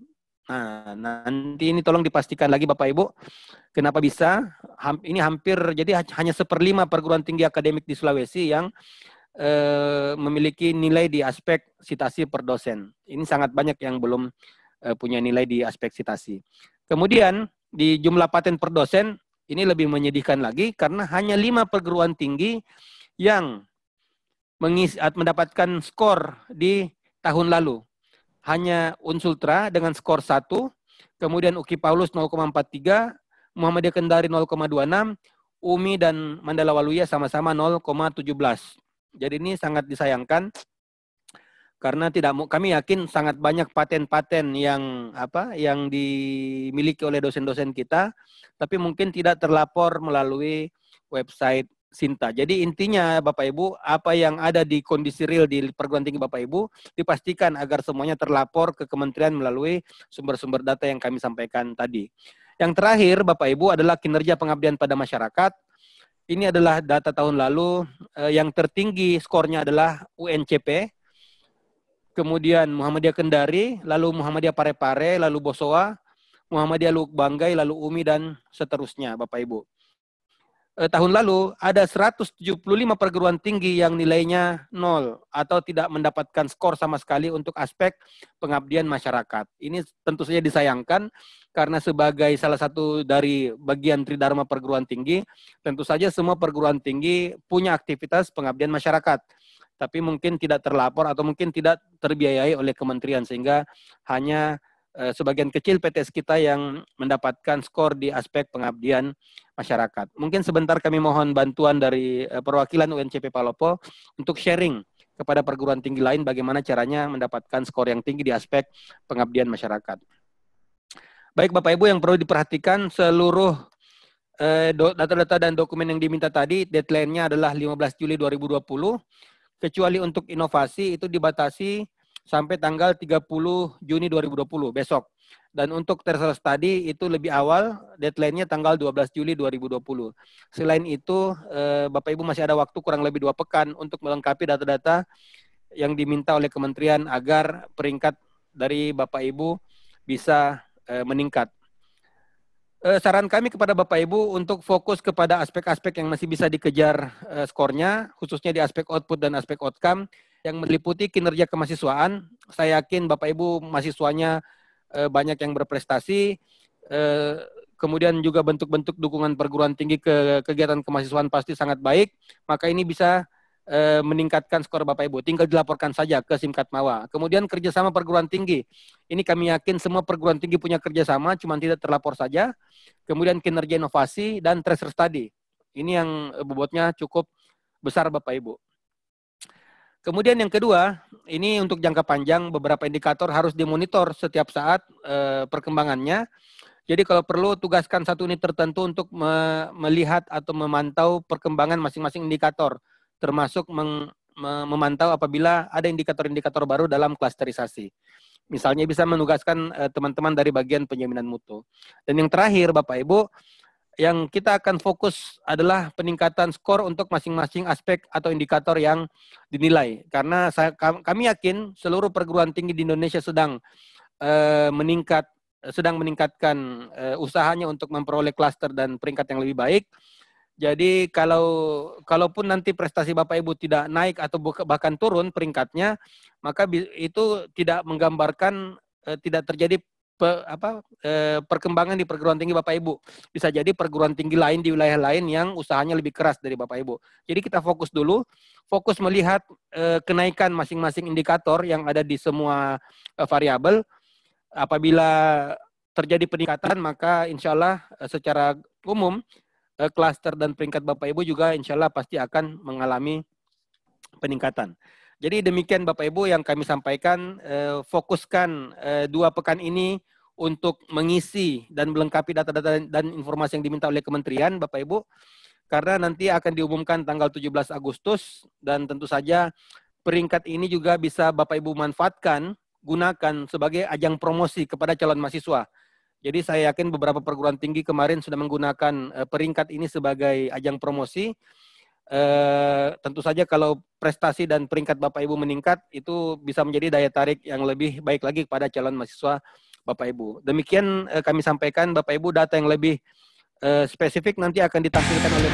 Nah, nanti ini tolong dipastikan lagi Bapak Ibu, kenapa bisa? Ini hampir, jadi hanya 1/5 perguruan tinggi akademik di Sulawesi yang memiliki nilai di aspek citasi per dosen. Ini sangat banyak yang belum punya nilai di aspek citasi. Kemudian, di jumlah paten per dosen, ini lebih menyedihkan lagi, karena hanya 5 perguruan tinggi yang mendapatkan skor di tahun lalu. Hanya Unsultra dengan skor 1, kemudian UKI Paulus 0,43, Muhammadiyah Kendari 0,26, UMI dan Mandala Waluya sama-sama 0,17. Jadi ini sangat disayangkan karena kami yakin sangat banyak paten-paten yang dimiliki oleh dosen-dosen kita, tapi mungkin tidak terlapor melalui website Sinta. Jadi intinya Bapak Ibu, apa yang ada di kondisi real di perguruan tinggi Bapak Ibu, dipastikan agar semuanya terlapor ke kementerian melalui sumber-sumber data yang kami sampaikan tadi. Yang terakhir Bapak Ibu adalah kinerja pengabdian pada masyarakat. Ini adalah data tahun lalu, yang tertinggi skornya adalah UNCP, kemudian Muhammadiyah Kendari, lalu Muhammadiyah Parepare, lalu Bosowa, Muhammadiyah Lubuk Banggai, lalu UMI, dan seterusnya Bapak Ibu. Tahun lalu ada 175 perguruan tinggi yang nilainya 0 atau tidak mendapatkan skor sama sekali untuk aspek pengabdian masyarakat. Ini tentu saja disayangkan karena sebagai salah satu dari bagian Tridharma perguruan tinggi, tentu saja semua perguruan tinggi punya aktivitas pengabdian masyarakat, tapi mungkin tidak terlapor atau mungkin tidak terbiayai oleh kementerian, sehingga hanya sebagian kecil PTS kita yang mendapatkan skor di aspek pengabdian masyarakat. Mungkin sebentar kami mohon bantuan dari perwakilan UNCP Palopo untuk sharing kepada perguruan tinggi lain bagaimana caranya mendapatkan skor yang tinggi di aspek pengabdian masyarakat. Baik Bapak Ibu, yang perlu diperhatikan, seluruh data-data dan dokumen yang diminta tadi, deadline-nya adalah 15 Juli 2020, kecuali untuk inovasi itu dibatasi sampai tanggal 30 Juni 2020, besok. Dan untuk Tracer Study itu lebih awal, deadline-nya tanggal 12 Juli 2020. Selain itu, Bapak Ibu masih ada waktu kurang lebih 2 pekan untuk melengkapi data-data yang diminta oleh kementerian agar peringkat dari Bapak Ibu bisa meningkat. Saran kami kepada Bapak Ibu untuk fokus kepada aspek-aspek yang masih bisa dikejar skornya, khususnya di aspek output dan aspek outcome, yang meliputi kinerja kemahasiswaan. Saya yakin Bapak Ibu mahasiswanya banyak yang berprestasi, kemudian juga bentuk-bentuk dukungan perguruan tinggi ke kegiatan kemahasiswaan pasti sangat baik, maka ini bisa meningkatkan skor Bapak Ibu. Tinggal dilaporkan saja ke Simkatmawa. Kemudian kerjasama perguruan tinggi. Ini kami yakin semua perguruan tinggi punya kerjasama, cuma tidak terlapor saja. Kemudian kinerja inovasi dan Tracer Study. Ini yang bobotnya cukup besar Bapak Ibu. Kemudian yang kedua, ini untuk jangka panjang, beberapa indikator harus dimonitor setiap saat perkembangannya. Jadi kalau perlu tugaskan satu unit tertentu untuk melihat atau memantau perkembangan masing-masing indikator, termasuk memantau apabila ada indikator-indikator baru dalam klasterisasi. Misalnya bisa menugaskan teman-teman dari bagian penjaminan mutu. Dan yang terakhir Bapak Ibu, yang kita akan fokus adalah peningkatan skor untuk masing-masing aspek atau indikator yang dinilai. Karena kami yakin seluruh perguruan tinggi di Indonesia sedang meningkatkan usahanya untuk memperoleh klaster dan peringkat yang lebih baik. Jadi kalaupun nanti prestasi Bapak Ibu tidak naik atau bahkan turun peringkatnya, maka itu tidak menggambarkan tidak terjadi perkembangan di perguruan tinggi Bapak Ibu. Bisa jadi perguruan tinggi lain di wilayah lain yang usahanya lebih keras dari Bapak Ibu. Jadi kita fokus dulu, fokus melihat kenaikan masing-masing indikator yang ada di semua variabel. Apabila terjadi peningkatan, maka insya Allah secara umum klaster dan peringkat Bapak Ibu juga insya Allah pasti akan mengalami peningkatan. Jadi demikian Bapak Ibu yang kami sampaikan, fokuskan 2 pekan ini untuk mengisi dan melengkapi data-data dan informasi yang diminta oleh kementerian Bapak Ibu, karena nanti akan diumumkan tanggal 17 Agustus dan tentu saja peringkat ini juga bisa Bapak Ibu manfaatkan, gunakan sebagai ajang promosi kepada calon mahasiswa. Jadi saya yakin beberapa perguruan tinggi kemarin sudah menggunakan peringkat ini sebagai ajang promosi. Tentu saja kalau prestasi dan peringkat Bapak Ibu meningkat, itu bisa menjadi daya tarik yang lebih baik lagi kepada calon mahasiswa Bapak Ibu. Demikian kami sampaikan Bapak Ibu, data yang lebih spesifik nanti akan ditampilkan oleh